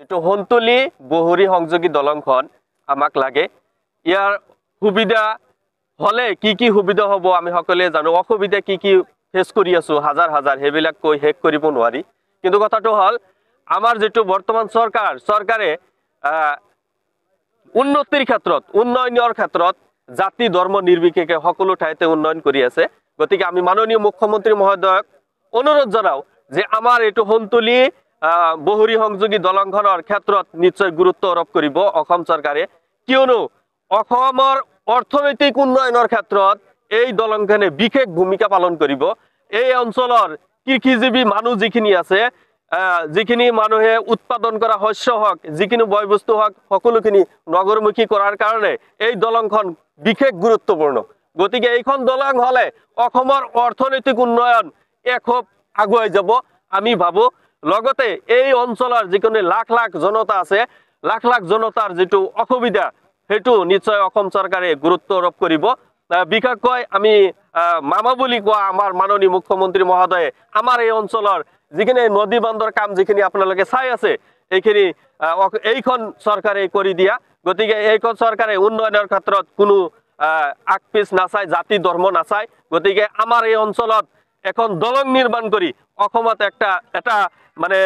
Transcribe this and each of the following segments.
এইটো হন্তলি বহুৰী সংযোগী দলংখন আমাক লাগে। ইয়াৰ সুবিধা হলে কি সুবিধা হ'ব আমি সকলোৱে জানো, অসুবিধা কি ফেচ কৰি আছো হাজাৰ হাজাৰ, সেইবিলাক কৈ শেষ কৰিব নোৱাৰি। কিন্তু কথাটো হ'ল আমাৰ যেটো বৰ্তমান চৰকাৰে উন্নতিৰ ক্ষেত্ৰত, উন্নয়নৰ ক্ষেত্ৰত জাতি ধৰ্ম নিৰ্বিশেষে সকলো ঠাইতে উন্নয়ন কৰি আছে। গতিকে আমি মাননীয় মুখ্যমন্ত্ৰী মহোদয়ক অনুৰোধ জনাও যে আমাৰ এইটো হন্তলি বহুৰী সংযোগী দলংখনৰ ক্ষেত্ৰত নিশ্চয় গুৰুত্ব আৰোপ কৰিব অসম চৰকাৰে, কিয়নো অসমৰ অৰ্থনৈতিক উন্নয়নৰ ক্ষেত্ৰত এই দলংখনে বিশেষ ভূমিকা পালন কৰিব। এই অঞ্চলৰ কৃষিজীৱী মানুহ যিখিনি আছে, যিখিনি মানুহে উৎপাদন কৰা শস্য হওক, যিখিনি বয় বস্তু হওক, সকলোখিনি নগৰমুখী কৰাৰ কাৰণে এই দলংখন বিশেষ গুৰুত্বপূৰ্ণ। গতিকে এইখন দলং হলে অসমৰ অৰ্থনৈতিক উন্নয়ন খুব আগুৱাই যাব আমি ভাবো। লগতে এই অঞ্চলৰ যিখিনি লাখ লাখ জনতা আছে, লাখ লাখ জনতাৰ যেটো অসুবিধা সেইটো নিশ্চয় অসম চৰকাৰে গুৰুত্ব আৰোপ কৰিব। বিশেষকৈ আমি মামা বুলি কোৱা আমাৰ মাননীয় মুখ্যমন্ত্ৰী মহোদয়ে আমাৰ এই অঞ্চলৰ যিখিনি নদী বান্ধৰ কাম যিখিনি আপোনালোকে চাই আছে, এইখন চৰকাৰে কৰি দিয়া। গতিকে এইখন চৰকাৰে উন্নয়নৰ ক্ষেত্ৰত কোনো আগপিছ নাচায়, জাতি ধৰ্ম নাচায়। গতিকে আমাৰ এই অঞ্চলত এখন দলং নিৰ্মাণ কৰি অসমত এটা মানে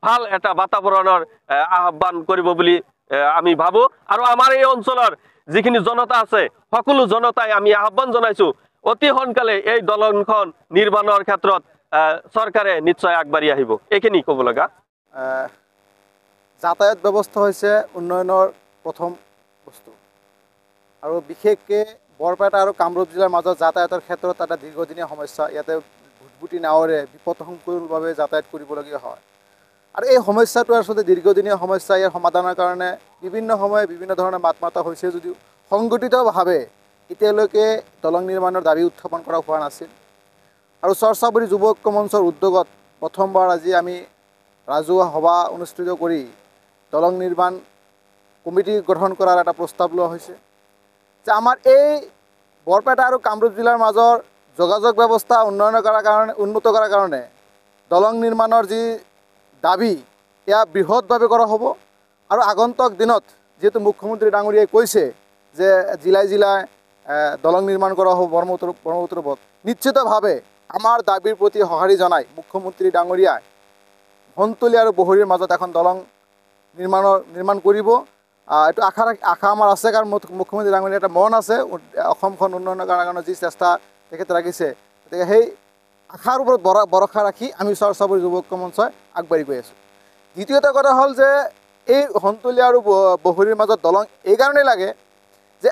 ভাল এটা বাতাবৰণৰ আহ্বান কৰিব বুলি আমি ভাবো। আৰু আমাৰ এই অঞ্চলৰ যিখিনি জনতা আছে, সকলো জনতাই আমি আহ্বান জনাইছো অতি সোনকালে এই দলংখন নিৰ্মাণৰ ক্ষেত্ৰত চৰকাৰে নিশ্চয় আগবাঢ়ি আহিব। এইখিনি ক'ব লগা। যাতায়াত ব্যৱস্থা হৈছে উন্নয়নৰ প্ৰথম বস্তু, আৰু বিশেষকৈ বৰপেটা আৰু কামৰূপ জিলাৰ মাজত যাতায়াতৰ ক্ষেত্ৰত এটা দীৰ্ঘদিনীয়া সমস্যা। ইয়াতে ভুটভুটি নাৱেৰে বিপদসংকুলভাৱে যাতায়াত কৰিবলগীয়া হয়, আৰু এই সমস্যাটো আচলতে দীৰ্ঘদিনীয়া সমস্যা। ইয়াৰ সমাধানৰ কাৰণে বিভিন্ন সময়ে বিভিন্ন ধৰণৰ মাত মাতা হৈছে যদিও সংগঠিতভাৱে এতিয়ালৈকে দলং নিৰ্মাণৰ দাবী উত্থাপন কৰা হোৱা নাছিল। আৰু চৰ্চাপুৰী যুৱ ঐক্য মঞ্চৰ উদ্যোগত প্ৰথমবাৰ আজি আমি ৰাজহুৱা সভা অনুষ্ঠিত কৰি দলং নিৰ্মাণ কমিটি গঠন কৰাৰ এটা প্ৰস্তাৱ লোৱা হৈছে যে আমাৰ এই বৰপেটা আৰু কামৰূপ জিলাৰ মাজৰ যোগাযোগ ব্যৱস্থা উন্নত কৰাৰ কাৰণে দলং নিৰ্মাণৰ যি দাবী এয়া বৃহৎভাৱে কৰা হ'ব। আৰু আগন্তুক দিনত যিহেতু মুখ্যমন্ত্ৰী ডাঙৰীয়াই কৈছে যে জিলাই জিলাই দলং নিৰ্মাণ কৰা হ'ব ব্ৰহ্মপুত্ৰত, নিশ্চিতভাৱে আমাৰ দাবীৰ প্ৰতি সঁহাৰি জনাই মুখ্যমন্ত্ৰী ডাঙৰীয়াই হন্তলি আৰু বহুৰীৰ মাজত এখন দলং নিৰ্মাণ কৰিব। এইটো আশা আমাৰ আছে, কাৰণ মুখ্যমন্ত্ৰী ডাঙৰীয়াৰ এটা মন আছে অসমখন উন্নয়নৰ কাৰণে যি চেষ্টা তেখেতে ৰাখিছে। গতিকে সেই আশাৰ ওপৰত ভৰসা ৰাখি আমি চৰ্চাপুৰী যুৱ ঐক্য মঞ্চই আগবাঢ়ি গৈ আছোঁ। দ্বিতীয়টো কথা হ'ল যে এই হন্তলি আৰু বহুৰীৰ মাজত দলং এই কাৰণেই লাগে যে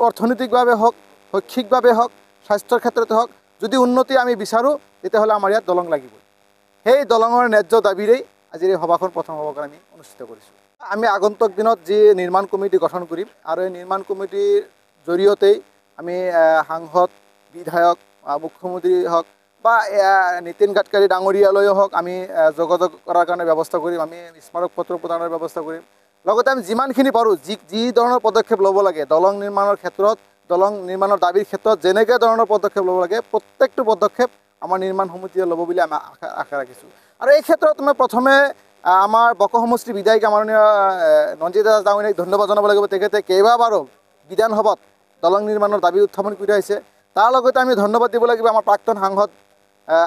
অৰ্থনৈতিকভাৱে হওক, শৈক্ষিকভাৱে হওক, স্বাস্থ্যৰ ক্ষেত্ৰতে হওক, যদি উন্নতি আমি বিচাৰোঁ তেতিয়াহ'লে আমাৰ ইয়াত দলং লাগিবই। সেই দলঙৰ ন্যায্য দাবীৰেই আজিৰ এই সভাখন প্ৰথম সভাখন আমি অনুষ্ঠিত কৰিছোঁ। আমি আগন্তুক দিনত যি নিৰ্মাণ কমিটি গঠন কৰিম, আৰু এই নিৰ্মাণ কমিটিৰ জৰিয়তেই আমি সাংসদ, বিধায়ক, মুখ্যমন্ত্ৰী হওক বা নীতিন গাডকাৰী ডাঙৰীয়ালৈও হওক আমি যোগাযোগ কৰাৰ কাৰণে ব্যৱস্থা কৰিম। আমি স্মাৰক পত্ৰ প্ৰদানৰ ব্যৱস্থা কৰিম। লগতে আমি যিমানখিনি পাৰোঁ যি ধৰণৰ পদক্ষেপ ল'ব লাগে দলং নিৰ্মাণৰ ক্ষেত্ৰত, দলং নিৰ্মাণৰ দাবীৰ ক্ষেত্ৰত যেনেকৈ ধৰণৰ পদক্ষেপ ল'ব লাগে প্ৰত্যেকটো পদক্ষেপ আমাৰ নিৰ্মাণ সমিতিয়ে ল'ব বুলি আমি আশা ৰাখিছোঁ। আৰু এই ক্ষেত্ৰত মই প্ৰথমে আমাৰ বক সমষ্টিৰ বিধায়িকা মাননীয় নন্দিতা দাস ডাঙৰীয়াক ধন্যবাদ জনাব লাগিব। তেখেতে কেইবাবাৰো বিধানসভাত দলং নিৰ্মাণৰ দাবী উত্থাপন কৰি আহিছে। তাৰ লগতে আমি ধন্যবাদ দিব লাগিব আমাৰ প্ৰাক্তন সাংসদ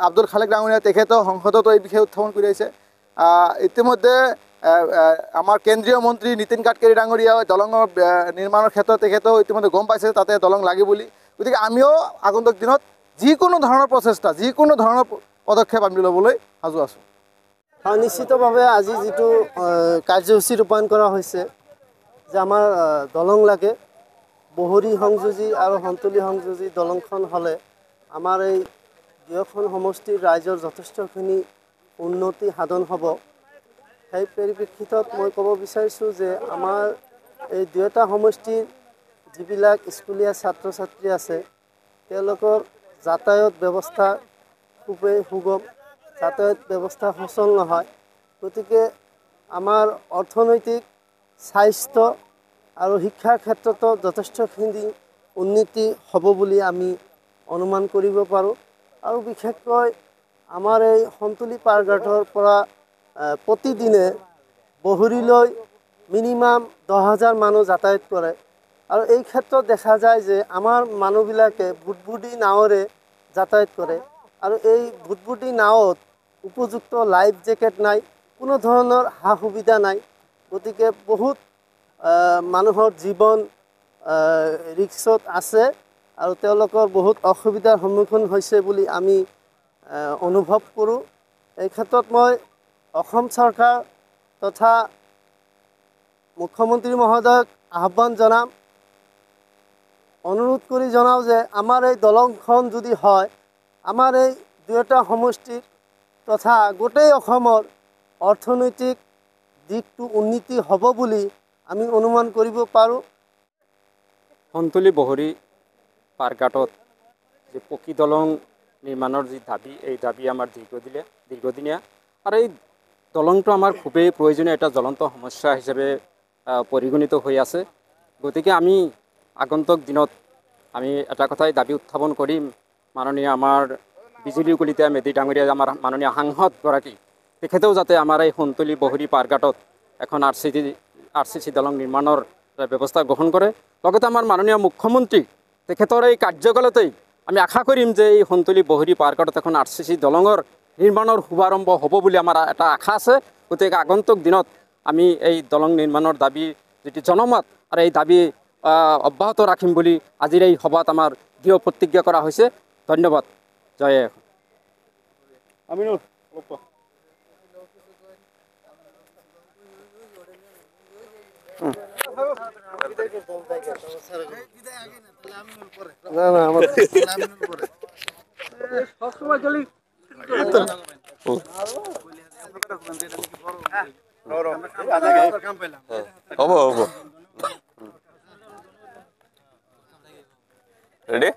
আব্দুল খালেক ডাঙৰীয়া, তেখেতেও সংসদতো এই বিষয়ে উত্থাপন কৰি আহিছে। ইতিমধ্যে আমাৰ কেন্দ্ৰীয় মন্ত্ৰী নীতিন গাডকাৰী ডাঙৰীয়াও দলঙৰ নিৰ্মাণৰ ক্ষেত্ৰত তেখেতেও ইতিমধ্যে গম পাইছে তাতে দলং লাগে বুলি। গতিকে আমিও আগন্তুক দিনত যিকোনো ধৰণৰ প্ৰচেষ্টা, যিকোনো ধৰণৰ পদক্ষেপ আমি ল'বলৈ সাজু আছোঁ। নিশ্চিতভাৱে আজি যিটো কাৰ্যসূচী ৰূপায়ণ কৰা হৈছে যে আমাৰ দলং লাগে, বহুৰী সংযোজী আৰু হন্তলি সংযোজী দলংখন হ'লে আমাৰ এই দুয়োখন সমষ্টিৰ ৰাইজৰ যথেষ্টখিনি উন্নতি সাধন হ'ব। সেই পৰিপ্ৰেক্ষিতত মই ক'ব বিচাৰিছোঁ যে আমাৰ এই দুয়োটা সমষ্টিৰ যিবিলাক স্কুলীয়া ছাত্ৰ ছাত্ৰী আছে তেওঁলোকৰ যাতায়াত ব্যৱস্থা খুবেই সুগম, যাতায়াত ব্যৱস্থা সচল নহয়। গতিকে আমাৰ অৰ্থনৈতিক, স্বাস্থ্য আৰু শিক্ষাৰ ক্ষেত্ৰতো যথেষ্টখিনি উন্নতি হ'ব বুলি আমি অনুমান কৰিব পাৰোঁ। আৰু বিশেষকৈ আমাৰ এই হন্তলি পাৰঘাটৰ পৰা প্ৰতিদিনে বহৰীলৈ মিনিমাম 10,000 মানুহ যাতায়াত কৰে আৰু এই ক্ষেত্ৰত দেখা যায় যে আমাৰ মানুহবিলাকে বুটবুটি নাৱেৰে যাতায়াত কৰে আৰু এই বুটবুটি নাৱত উপযুক্ত লাইফ জেকেট নাই, কোনো ধৰণৰ সা সুবিধা নাই। গতিকে বহুত মানুহৰ জীৱন ৰিক্সত আছে আৰু তেওঁলোকৰ বহুত অসুবিধাৰ সন্মুখীন হৈছে বুলি আমি অনুভৱ কৰোঁ। এই ক্ষেত্ৰত মই অসম চৰকাৰ তথা মুখ্যমন্ত্ৰী মহোদয়ক আহ্বান জনাম, অনুৰোধ কৰি জনাওঁ যে আমাৰ এই দলংখন যদি হয়, আমাৰ এই দুয়োটা সমষ্টিৰ তথা গোটেই অসমৰ অৰ্থনৈতিক দিশটো উন্নতি হ'ব বুলি আমি অনুমান কৰিব পাৰোঁ। সন্তলী বহৰী পাৰঘাটত যে পকী দলং নিৰ্মাণৰ যি দাবী, এই দাবী আমাৰ দীৰ্ঘদিনীয়া আৰু এই দলংটো আমাৰ খুবেই প্ৰয়োজনীয় এটা জ্বলন্ত সমস্যা হিচাপে পৰিগণিত হৈ আছে। গতিকে আমি আগন্তুক দিনত আমি এটা কথাই দাবী উত্থাপন কৰিম, মাননীয় আমাৰ বিজুলী কলিতা মেধি ডাঙৰীয়া, আমাৰ মাননীয় সাংসদগৰাকী, তেখেতেও যাতে আমাৰ এই সন্তলী বহৰী পাৰঘাটত এখন RCC দলং নিৰ্মাণৰ ব্যৱস্থা গ্ৰহণ কৰে। লগতে আমাৰ মাননীয় মুখ্যমন্ত্ৰী তেখেতৰ এই কাৰ্যকালতেই আমি আশা কৰিম যে এই সন্তলী বহৰী পাৰঘাটত এখন RCC দলঙৰ নিৰ্মাণৰ শুভাৰম্ভ হ'ব বুলি আমাৰ এটা আশা আছে। গতিকে আগন্তুক দিনত আমি এই দলং নিৰ্মাণৰ দাবী যিটো জনমত আৰু এই দাবী অব্যাহত ৰাখিম বুলি আজিৰ এই সভাত আমাৰ দৃঢ় প্ৰতিজ্ঞা কৰা হৈছে। ধন্যবাদ। জয় আমিনুল। হ'ব ৰেডি।